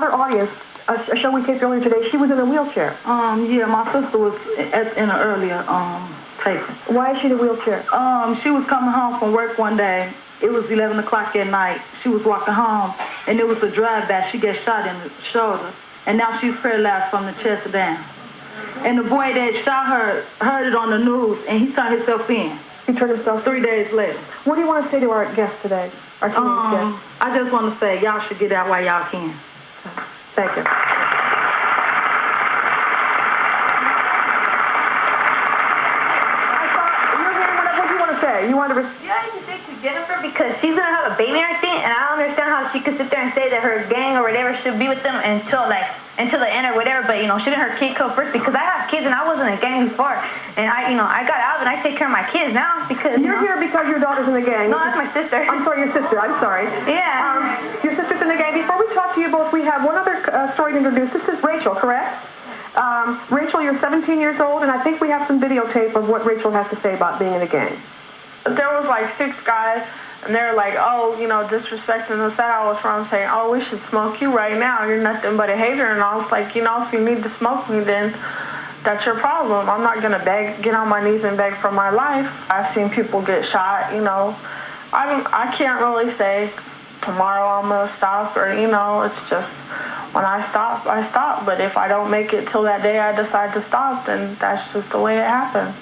our audience, a show we taped earlier today, she was in a wheelchair. Yeah, my sister was in an earlier taping. Why is she in a wheelchair? She was coming home from work one day. It was 11 o'clock at night. She was walking home, and it was a drive-by. She got shot in the shoulder, and now she's paralyzed from the chest down. And the boy that shot her heard it on the news, and he turned himself in. He turned himself 3 days later. What do you want to say to our guest today? Our teenage guest? I just want to say y'all should get out while y'all can. Thank you. You want to I need to say to Jennifer because she's gonna have a baby and everything, and I don't understand how she could sit there and say that her gang or whatever should be with them until the end or whatever. But shouldn't her kid come first? Because I have kids and I wasn't in a gang before, and I got out and I take care of my kids now because you're here because your daughter's in the gang. No, that's my sister. I'm sorry, your sister. I'm sorry. Yeah. Your sister's in the gang. Before we talk to you both, we have one other story to introduce. This is Rachel, correct? Rachel, you're 17 years old, and I think we have some videotape of what Rachel has to say about being in a gang. There was like 6 guys, and they were like, disrespecting the side I was from, saying, oh, we should smoke you right now. You're nothing but a hater. And I was like, if you need to smoke me, then that's your problem. I'm not going to get on my knees and beg for my life. I've seen people get shot, I can't really say tomorrow I'm going to stop or, it's just when I stop, I stop. But if I don't make it till that day I decide to stop, then that's just the way it happens.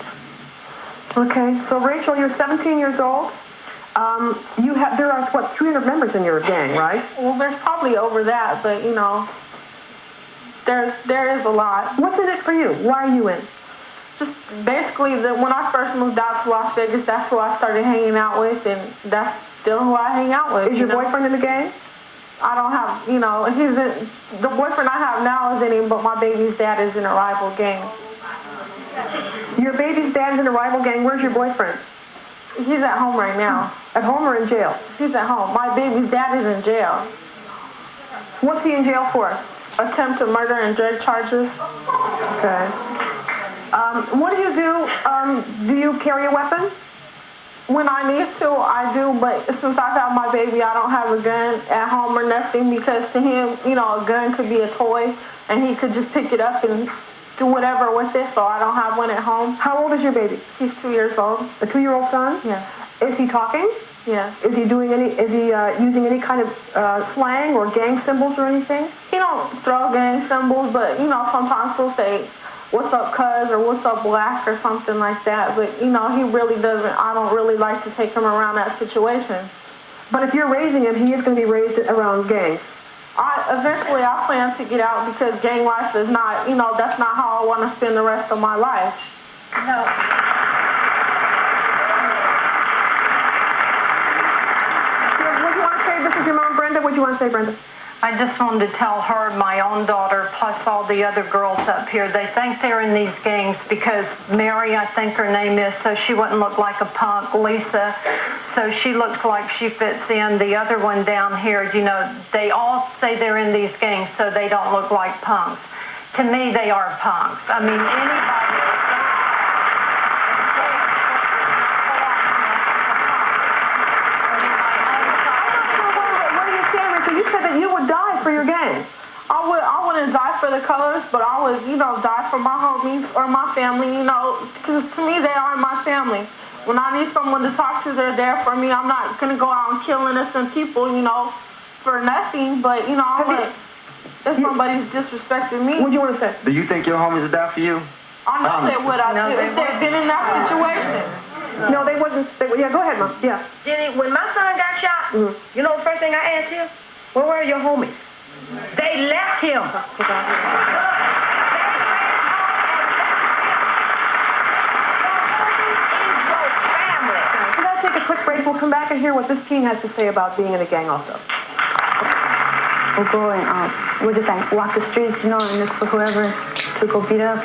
Okay, so Rachel, you're 17 years old. There are, 300 members in your gang, right? Well, there's probably over that, but, there is a lot. What's in it for you? Why are you in? Just basically, when I first moved out to Las Vegas, that's who I started hanging out with, and that's still who I hang out with. Is your boyfriend in the gang? I don't have, the boyfriend I have now is in him, but my baby's dad is in a rival gang. Your baby's dad is in a rival gang. Where's your boyfriend? He's at home right now. At home or in jail? He's at home. My baby's dad is in jail. What's he in jail for? Attempted murder and drug charges. Okay. What do you do? Do you carry a weapon? When I need to, I do, but since I have my baby, I don't have a gun at home or nothing because to him, a gun could be a toy and he could just pick it up and do whatever with it, so I don't have one at home. How old is your baby? He's 2 years old. A 2-year-old son? Yeah. Is he talking? Yeah. Is he using any kind of slang or gang symbols or anything? He don't throw gang symbols, but, sometimes he'll say, what's up, cuz, or what's up, black, or something like that. But, he really doesn't, I don't really like to take him around that situation. But if you're raising him, he is going to be raised around gangs. Eventually I plan to get out because gang life is not, that's not how I want to spend the rest of my life. No. What do you want to say? This is your mom, Brenda. What do you want to say, Brenda? I just wanted to tell her, my own daughter, plus all the other girls up here, they think they're in these gangs because Mary, I think her name is, so she wouldn't look like a punk. Lisa, so she looks like she fits in. The other one down here, they all say they're in these gangs so they don't look like punks. To me, they are punks. I mean, anybody... For your gang. I wouldn't die for the colors, but I would, die for my homies or my family, because to me they are my family. When I need someone to talk to, they're there for me. I'm not going to go out and kill innocent people, for nothing, but, if somebody's disrespecting me. What do you want to say? Do you think your homies would die for you? I know they would. If they've been in that situation. No, they wouldn't. Yeah, go ahead, Mom. Yeah. Jenny, when my son got shot, the first thing I asked him, where were your homies? They left him. We're going to take a quick break. We'll come back and hear what this teen has to say about being in a gang also. We'll go and we'll just walk the streets, and look for whoever to go beat up.